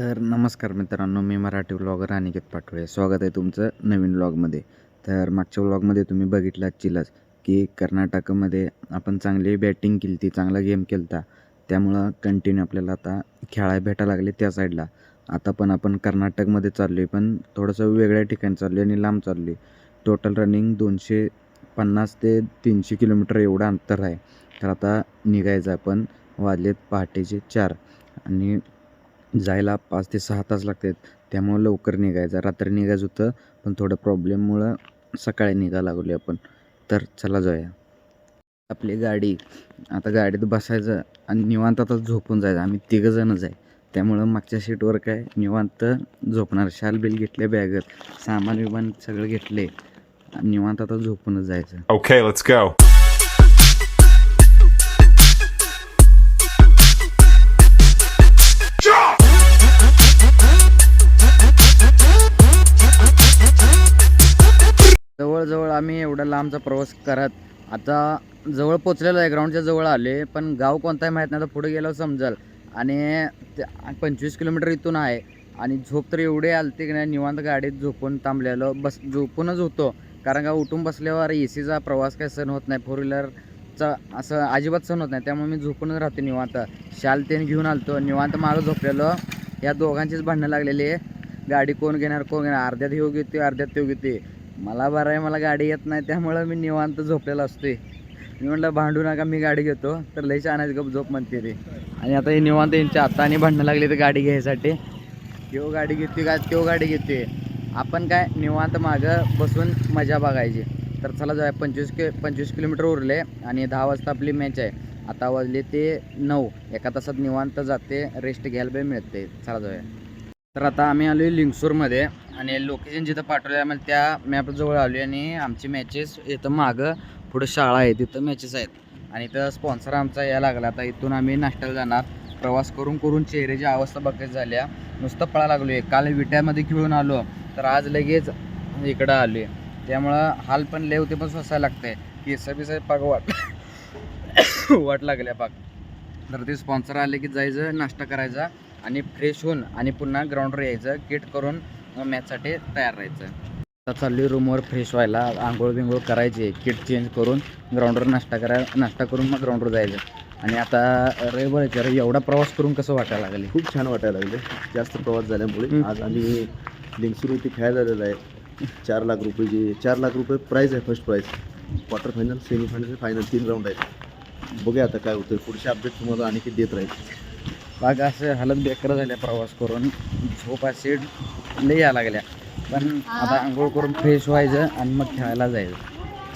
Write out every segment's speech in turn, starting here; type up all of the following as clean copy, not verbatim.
तर नमस्कार मित्रांनो, मी मराठी व्लॉगर अनिकेत पाटोळे. स्वागत आहे तुमचं नवीन व्लॉगमध्ये. तर मागच्या व्लॉगमध्ये तुम्ही बघितलं चिलच की कर्नाटकमध्ये आपण चांगली बॅटिंग केली ती, चांगला गेम केला होता. त्यामुळं कंटिन्यू आपल्याला आता खेळायला भेटायला लागले त्या साईडला. आता पण आपण कर्नाटकमध्ये चाललो आहे, पण थोडंसं वेगळ्या ठिकाणी चाललो आहे आणि लांब चाललो आहे. टोटल रनिंग 250 ते 300 किलोमीटर एवढं अंतर आहे. तर आता निघायचं आपण. वाजलेत पहाटेचे 4 आणि जायला 5 ते 6 तास लागतात. त्यामुळं लवकर निघायचं. रात्री निघायचं होतं, पण थोडं प्रॉब्लेममुळं सकाळी निघायला लागलो आपण. तर चला जाऊया. आपली गाडी, आता गाडीत बसायचं आणि निवांत आता झोपून जायचं. आम्ही तिघंजणच आहे, त्यामुळं मागच्या सीटवर काय निवांत झोपणार. शाल बिल घेतले, बॅगत सामान विमान सगळं घेतले आणि निवांत आता झोपूनच जायचं. Okay, let's go. जवळजवळ आम्ही एवढा लांबचा प्रवास करत आता जवळ पोचलेलो आहे. ग्राउंडच्या जवळ आले, पण गाव कोणता आहे माहीत नाही. आता पुढे गेल्यावर समजेल. आणि 25 किलोमीटर इथून आहे आणि झोप तर एवढे आलते की नाही. निवांत गाडीत झोपून थांबलेलो, झोपूनच होतो. कारण का उठून बसल्यावर एसीचा प्रवास काही सहन होत नाही, 4 व्हीलरचा असं अजिबात सहन होत नाही. त्यामुळे मी झोपूनच राहते निवांत. शाल तेन घेऊन आलतो, निवांत मागं झोपलेलो. या दोघांचीच भांडणं लागलेली आहे. गाडी कोण घेणार कोण घेणार, अर्ध्यात ह्यो घेते अर्ध्यात त्यो घेते. मला बरं आहे, मला गाडी येत नाही, त्यामुळं मी निवांत झोपलेला असतोय. मी म्हटलं भांडू नका, मी गाडी घेतो. तर लई छान गप झोप म्हणते ते. आणि आता हे निवांत यांच्या हाताने भांडणं लागली तर गाडी घ्यायसाठी. त्यो गाडी घेते का त्यो गाडी घेते. आपण काय निवांत मागं बसून मजा बघायची. तर चला जाऊया. 25 किलोमीटर उरले आणि 10 वाजता आपली मॅच आहे. आता वाजले ते 9. एका तासात निवांत जाते, रेस्ट घ्यायला बी मिळते. चला जाऊया. तर आता आम्ही आलो आहे लिंगसूरमध्ये आणि लोकेशन जिथं पाठवलं आहे आम्हाला त्या मॅपजवळ आलो आहे. आणि आमची मॅचेस इथं मागं पुढं शाळा आहे, तिथं मॅचेस आहेत. आणि इथं स्पॉन्सर आमचा यायला लागला. आता इथून आम्ही नाश्त्याला जाणार. प्रवास करून करून चेहऱ्याची अवस्था बघायची झाल्या. नुसतं पळा लागलो आहे. काल विट्यामध्ये खेळून आलो, तर आज लगेच इकडं आलो आहे. त्यामुळं हाल पण लय होते, पण सोसायला लागतं आहे. केसं बिसं पाक वाट लागल्या पाक. तर ते स्पॉन्सर आले की जायचं, नाश्ता करायचा आणि फ्रेश होऊन आणि पुन्हा ग्राउंडवर यायचं. किट करून मॅचसाठी तयार राहायचं. आता चालली रूमवर फ्रेश व्हायला, आंघोळ बिंघोळ करायची, किट चेंज करून ग्राउंडवर नाश्ता करून मग ग्राउंडवर जायचं. आणि आता रविवार एवढा प्रवास करून कसं वाटायला लागले? खूप छान वाटायला लागले. जास्त प्रवास झाल्यामुळे आज आम्ही लिंगसूर इथे खेळायला झालेला आहे. 4 लाख रुपये 4 लाख रुपये प्राईज आहे. First prize, quarter final, semifinal, final 3 round आहेत. बघूया आता काय होतं. पुढचे अपडेट तुम्हाला आणखी देत राहील. बाग असं हालत बेकार झाल्या प्रवास करून. झोप अशी लई यायला लागल्या. पण आता आंघोळ करून फ्रेश व्हायचं आणि मग खेळायला जायचं.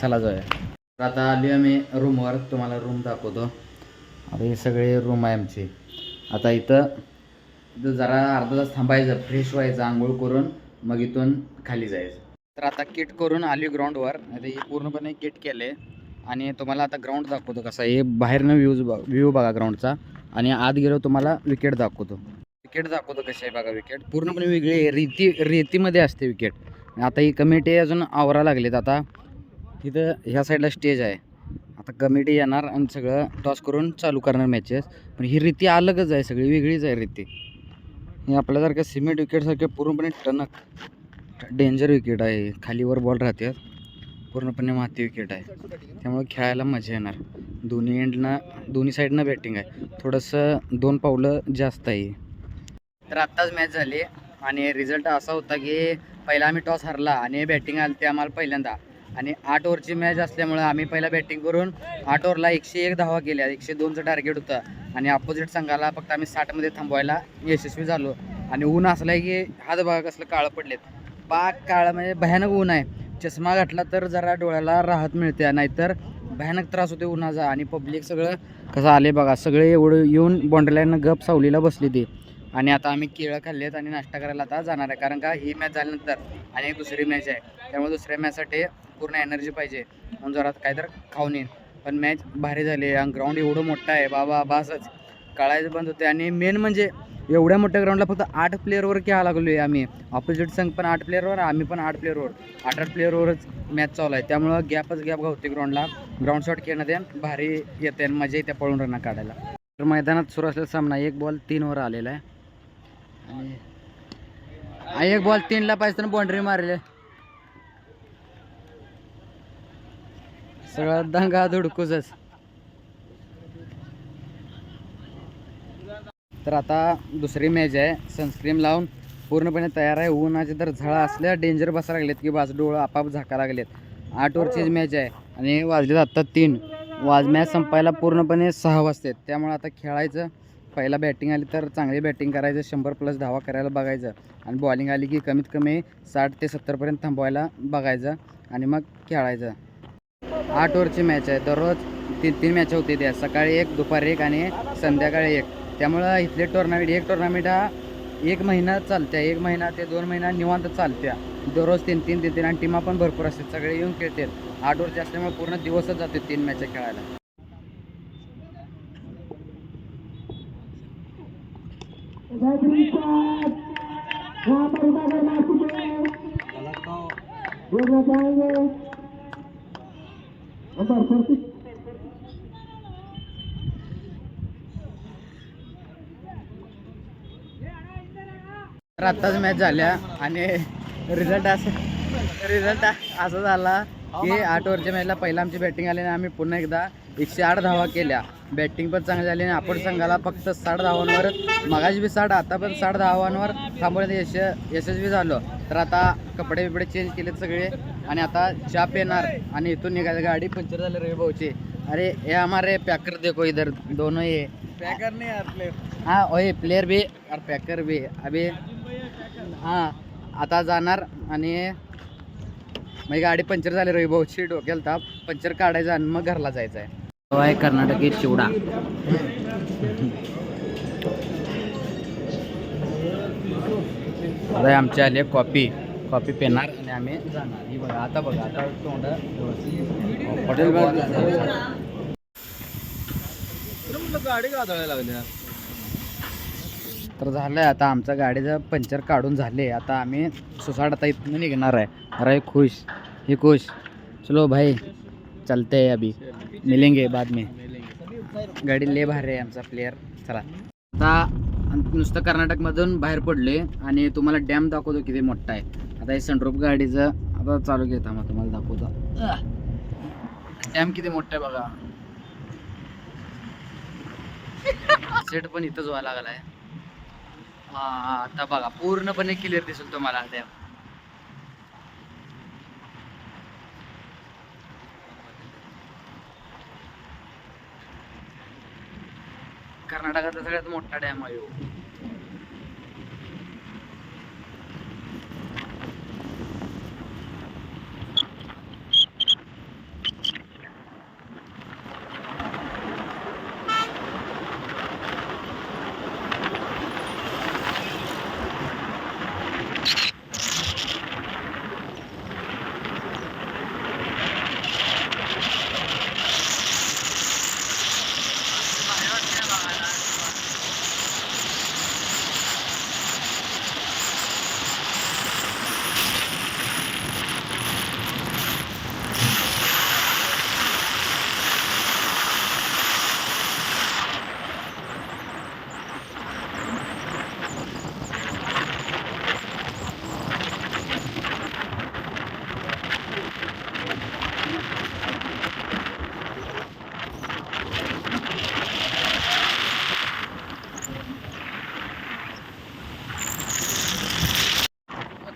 चला जाऊया. तर आता आली आम्ही रूमवर, तुम्हाला रूम दाखवतो. आता हे सगळे रूम आहे आमची. आता इथं जरा अर्धा तास थांबायचं, फ्रेश व्हायचं, आंघोळ करून मग इथून खाली जायचं. तर आता किट करून आली ग्राउंडवर. आता हे पूर्णपणे किट केले आणि तुम्हाला आता ग्राउंड दाखवतो कसा आहे. बाहेरनं व्ह्यू बघा ग्राउंडचा. आणि आत गेलो तुम्हाला विकेट दाखवतो. विकेट दाखवतो कशी आहे बघा. विकेट पूर्णपणे वेगळी आहे, रेतीमध्ये असते विकेट. आता ही कमिटी अजून आवरा लागलीत. आता इथं ह्या साईडला स्टेज आहे. आता कमिटी येणार आणि सगळं टॉस करून चालू करणार मॅचेस. पण ही रेती अलगच आहे, सगळी वेगळीच आहे रेती. हे आपल्यासारख्या सिमेंट विकेटसारख्या पूर्णपणे टणक डेंजर विकेट आहे. खालीवर बॉल राहते, पूर्णपणे माती विकेट आहे. त्यामुळे खेळायला मजा येणार. दोन्ही साईडनं बॅटिंग आहे. थोडंसं 2 पावलं जास्त आहे. तर आत्ताच मॅच झाली आणि रिझल्ट असा होता की पहिला आम्ही टॉस हरला आणि बॅटिंग आली ते आम्हाला पहिल्यांदा. आणि 8 ओव्हरची मॅच असल्यामुळं आम्ही पहिला बॅटिंग करून 8 ओव्हरला 101 धावा केल्या. 102चं टार्गेट होतं आणि अपोजिट संघाला फक्त आम्ही 60मध्ये थांबवायला यशस्वी झालो. आणि ऊन असलं आहे की हात बघा कसलं काळं पडलेत. पाक काळं म्हणजे भयानक ऊन आहे. चष्मा घातला तर जरा डोळ्याला राहत मिळते, नाहीतर भयानक त्रास होते उन्हाचा. आणि पब्लिक सगळं कसं आले बघा, सगळे एवढं येऊन बाउंड्रीलाईननं गप सावलीला बसली ती. आणि आता आम्ही केळं खाल्लेत आणि नाश्ता करायला आता जाणार आहे. कारण का ही मॅच झाल्यानंतर आणि एक दुसरी मॅच आहे, त्यामुळे दुसऱ्या मॅचसाठी पूर्ण एनर्जी पाहिजे म्हणून जरा काहीतरी खाऊन येईन. पण मॅच भारी झाली आणि ग्राउंड एवढं मोठं आहे बाबा, बासच कळायचं बंद होते. आणि मेन म्हणजे एवढ्या मोठ्या ग्राउंडला फक्त 8 प्लेअरवर खेळायला लागलो आहे आम्ही. ऑपोजिट संघ पण 8 प्लेअरवर, आम्ही पण 8 प्लेअरवर. 8 प्लेअरवरच मॅच चालू आहे. त्यामुळं गॅप गावते ग्राउंडला. ग्राउंड शॉट खेळणं ते भारी येते आणि मजा येते पळून रन काढायला. तर मैदानात सुरू असलेला सामना 1 बॉल 3 वर आलेला आहे. आणि एक बॉल 3ला पाहिजे तर बाउंड्री मारले. सगळा दंगा धुडकूसच. तर आता दुसरी मॅच आहे. सनस्क्रीन लावून पूर्णपणे तयार आहे. उन्हाचे तर झळा असल्या डेंजर बसायला लागलेत की बस डोळं आपाप झाका लागलेत. 8 ओव्हरचीच मॅच आहे आणि वाजलेत आत्ता 3. मॅच संपायला पूर्णपणे 6 वाजतात. त्यामुळे आता खेळायचं. पहिला बॅटिंग आली तर चांगली बॅटिंग करायचं, 100+ धावा करायला बघायचं आणि बॉलिंग आली की कमीत कमी 60 ते 70पर्यंत थांबवायला बघायचं आणि मग खेळायचं. 8 ओव्हरची मॅच आहे. दररोज 3 मॅच होते त्या, सकाळी 1, दुपारी 1 आणि संध्याकाळी 1. त्यामुळं इथले टुर्नामेंट हा 1 महिना चालत्या. 1 महिना ते 2 महिना निवांत चालत्या. दररोज 3 आणि टीमा पण भरपूर असतात. सगळे येऊन खेळतात. 8 ओव्हरचे असल्यामुळे पूर्ण दिवसच जाते 3 मॅच खेळायला. तर आत्ताच मॅच झाल्या आणि रिझल्ट असा झाला की 8 ओव्हरच्या मॅचला पहिला आमची बॅटिंग आली आणि आम्ही पुन्हा एकदा 108 धावा केल्या. बॅटिंग पण चांगली झाली आणि आपण संघाला फक्त 60 धावांवर, मगाशी बी 60, आता पण 60 धावांवर थांबवण्यात यशस्वी झालो. तर आता कपडे बिपडे चेंज केलेत सगळे आणि आता चहा पेणार आणि इथून निघायचं. गाडी पंक्चर झाली रे भाऊची. अरे ये हमारे पैकर देखो इधर दोनों ये पैकर नहीं यार प्लेयर. हाँ वही प्लेयर भी और पैकर भी अभी. हां आता जाणार आणि मग गाडी पंक्चर झाली रे भाऊची. डोक्याला ताप. पंक्चर काढायचं आणि मग घरला जायचं आहे. तो आहे कर्नाटकी चिवडा. आता आमची आली कॉफी पेणार आणि आम्ही जाणार. ही बघा आता तोंड हॉटेल गाडी गाजवायला लागली. तर झालंय आता आमचं गाडीचं पंक्चर काढून झाले. आता आम्ही सुसाट आता इथून निघणार आहे. अरे खुश चलो भाई चलते हैं अभी, मिलेंगे बाद में. गाडी लय भारी आहे आमचा प्लेयर. चला आता नुसतं कर्नाटकमधून बाहेर पडले आणि तुम्हाला डॅम दाखवतो किती मोठा आहे. आता हे सनरूफ गाडीचं आता चालू घेता मग तुम्हाला दाखवतो डॅम किती मोठा आहे बघा. सेट पण इथंच व्हायला लागलाय. आता बघा पूर्णपणे क्लिअर दिसेल तुम्हाला डॅम. कर्नाटकाचा सगळ्यात मोठा डॅम आहे.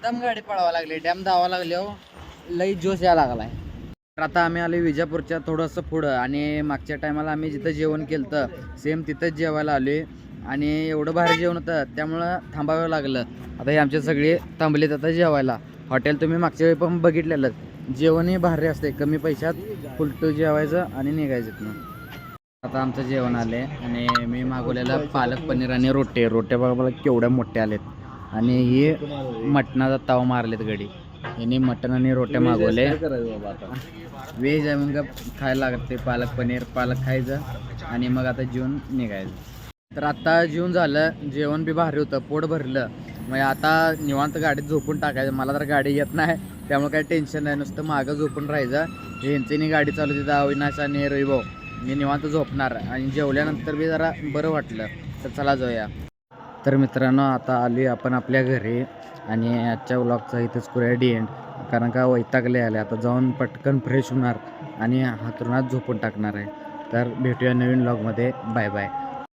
एकदम गाडी पळावा लागली. डॅम धावा लागले हो. लई जोश यायला लागलाय. तर आता आम्ही आलो विजापूरच्या थोडंसं पुढं आणि मागच्या टायमाला आम्ही जिथं जेवण केलं तर सेम तिथंच जेवायला आलोय आणि एवढं भारी जेवण होतं त्यामुळं थांबावं लागलं. आता हे आमचे सगळे थांबलेत आता जेवायला. हॉटेल तुम्ही मागच्या वेळी पण बघितलेलं. जेवणही भारी असते. कमी पैशात फुलटू जेवायचं आणि निघायचं तिथनं. आता आमचं जेवण आले आणि मी मागवलेलं पालक पनीर आणि रोटे बघा मला केवढ्या मोठ्या आलेत. आणि हे मटणाचा ताव मारलेत गडी. यांनी मटण आणि रोट्या मागवले. व्हेज आहे मग खायला लागते. पालक खायचं आणि मग आता जेवण निघायचं. तर आता जेवण झालं. जेवण बी भारी होतं. पोट भरलं. मग आता निवांत गाडीत झोपून टाकायचं. मला तर गाडी येत नाही त्यामुळे काही टेन्शन नाही. नुसतं मागं झोपून राहायचं. यांच्यानी गाडी चालू तिथं अविनाश आणि रविभाऊ. मी निवांत झोपणार आणि जेवल्यानंतर बी जरा बरं वाटलं. तर चला जाऊया. तर मित्रांनो आता आली आपण आपल्या घरी आणि आजच्या व्लॉगचा इथंच करूया एंड, कारण का वैतागले आले आता, जाऊन पटकन फ्रेश होणार आणि हातरुणात झोपून टाकणार आहे. तर भेटूया नवीन व्लॉगमध्ये. Bye bye.